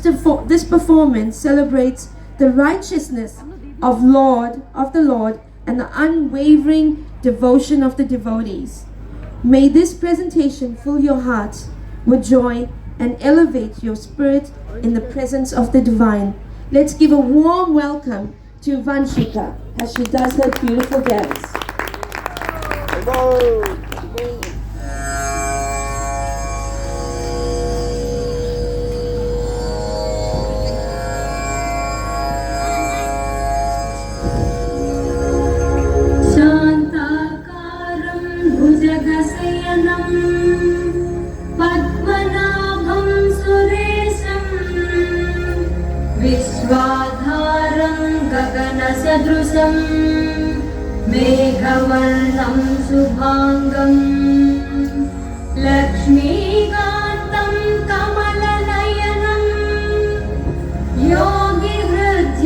this performance celebrates the righteousness of the Lord and the unwavering devotion of the devotees. May this presentation fill your hearts with joy and elevate your spirit in the presence of the divine. Let's give a warm welcome to Vanshika as she does her beautiful dance. विश्वाधारं गगनसदृशं मेघवर्णं शुभांगं लक्ष्मीकान्तं कमलनयनं योगिहृद्यानगम्यं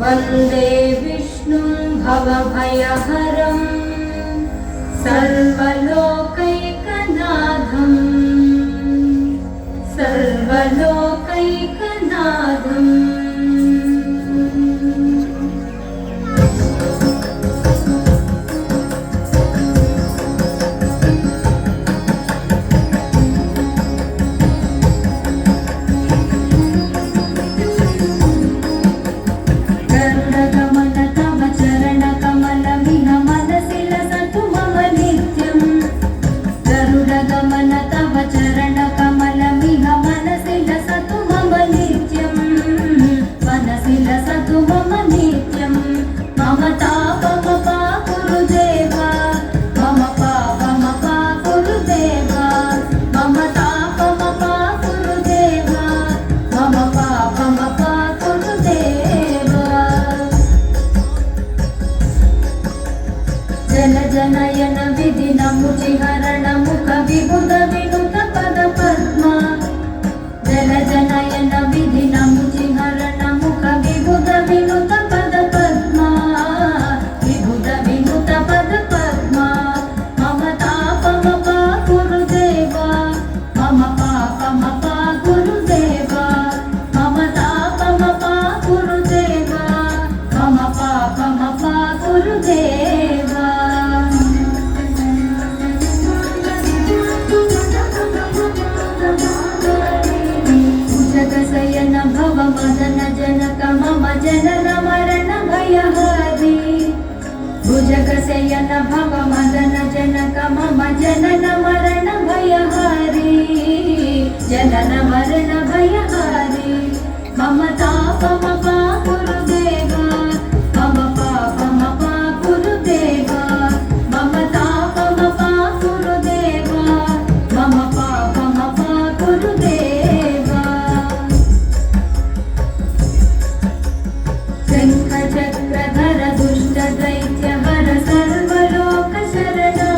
वन्दे विष्णुं भवभयहरं सर्वलोकैकनाथम् सर्वलोकैकनाथम् गरुडगमन तव चरणकमलमिह मनसि लसतु मम नित्यम् गरुडगमन तव चरणकमलमिह मनसि लसतु मम नित्यम् मनसि लसतु मम नित्यम् मम तापमपाकुरु देवा मम पापमपाकुरु देवा मम तापमपाकुरु देवा मम पापमपाकुरु देवा जनजनयन विधिनमुचिहरण मुख विबुध विनुत पद पद्मा जनजनयन विधिनमुचिहरण मुख विबुध विनुत पद पद्मा विबुध विनुत पद पद्मा मम तापमपाकुरु देवा मम पापमपाकुरु देवा मम तापमपाकुरु देवा मम पापमपाकुरु देवा जगसयन भव मदन जनक मम जनन मरण भयहारी भुजगसयन भव मदन जनक मम जनन मरण भयहारी जनन मरण भयहारी मम तापमपाकुरु देवा मम पापमपाकुरु देवा मम तापमपाकुरु देवा मम पापमपाकुरु देवा शङ्खचक्रधर दुष्ट दैत्यहर सर्वलोकशरणा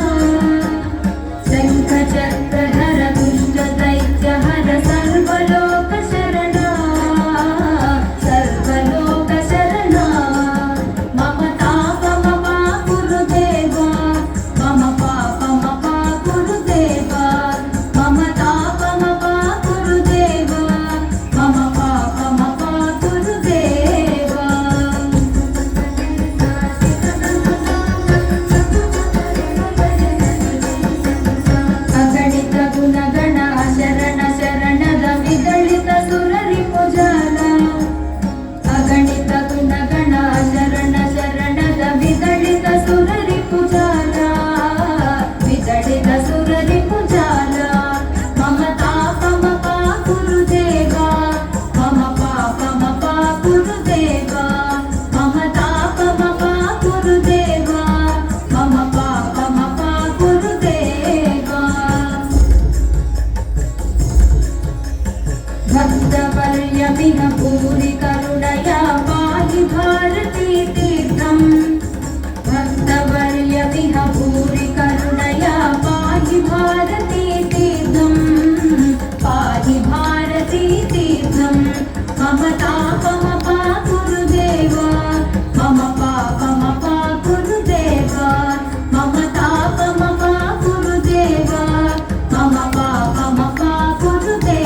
शङ्खचक्रधर दुष्ट दैत्यहर सर्वलोकशरणा सर्वलोकशरणा मम तापमपाकुरु देवा मम पापमपाकुरु देवा मम तापमपाकुरु देवा मम पापमपाकुरु देवा अगणित गुणगण शरण शरणद विदलित सुररिपुजाಲ अगणित गुणगण शरण शरणद विदलित सुररिपुजाಲ विदलित सुररिपुजाल मम तापमपाकुरु देवा मम पापमपाकुरु देवा मम तापमपाकुरु देवा मम पापमपाकुरु देवा भक्तवर्यमिह भूरि करुणया पाहि भारती तीर्थम् भक्तवर्यमिह भूरि करुणया पाहि भारती तीर्थम् पाहि भारती तीर्थम् मम तापमपाकुरु देवा मम पापमपाकुरु देवा मम तापमपाकुरु देवा मम पापमपाकुरु देवा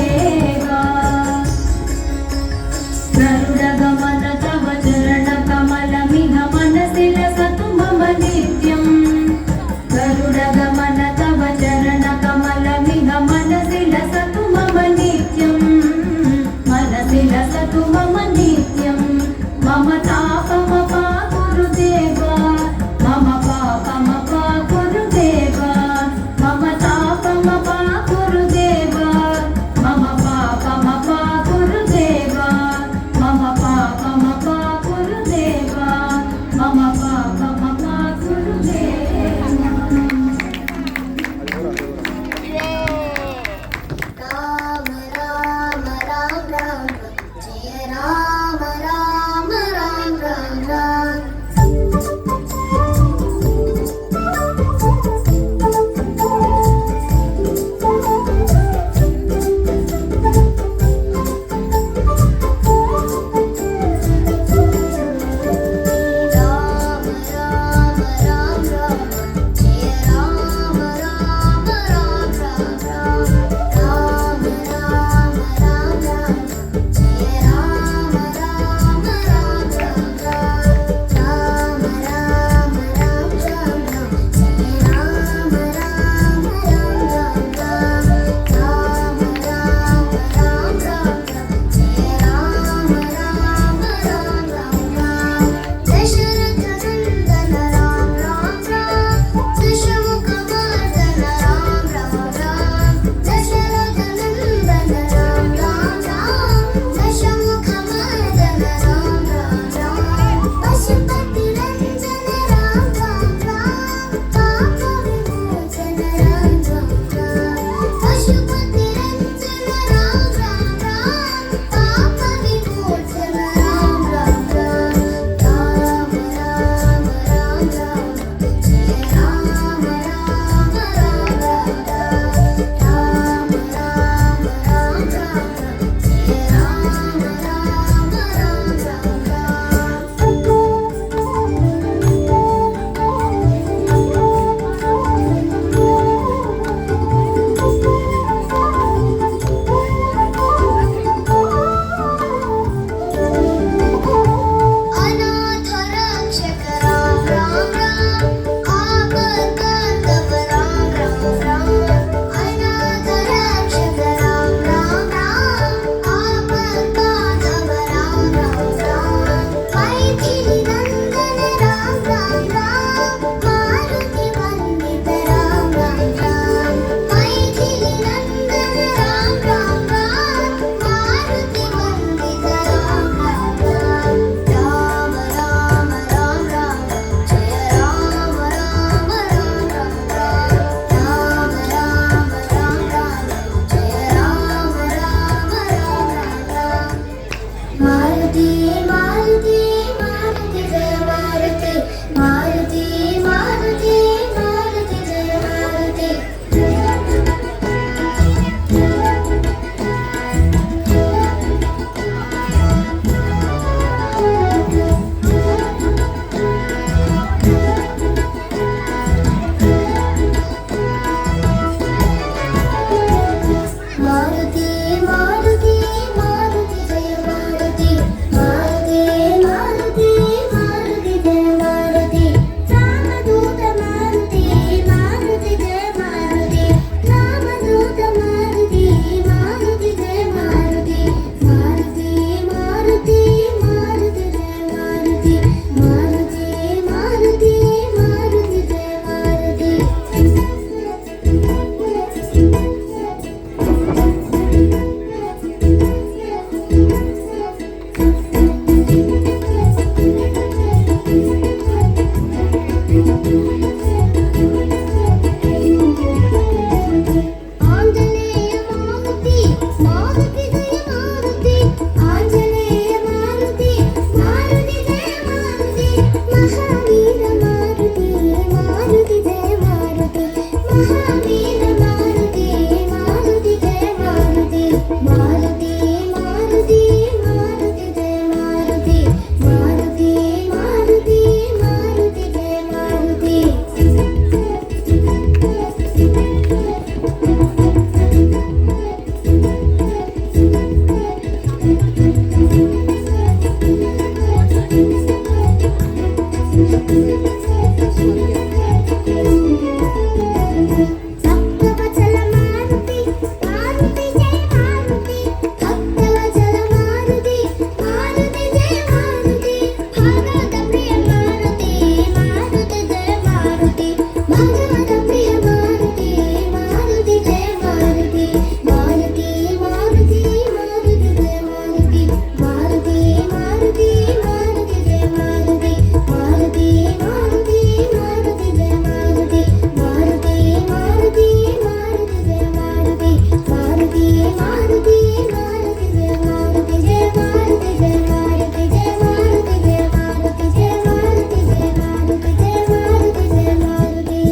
Maruti, Maruti, Jai Maruti, Jai Maruti, Jai Maruti, Jai Maruti, Jai Maruti, Jai Maruti, Jai Maruti, Jai Maruti, Jai Maruti.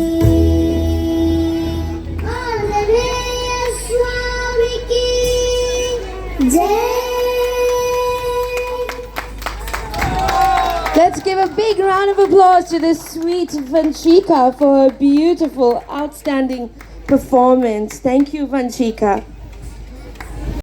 Anjaneya Swami ki Jai. Let's give a big round of applause to this sweet Vanchika for her beautiful, outstanding performance. Thank you, Vanchika.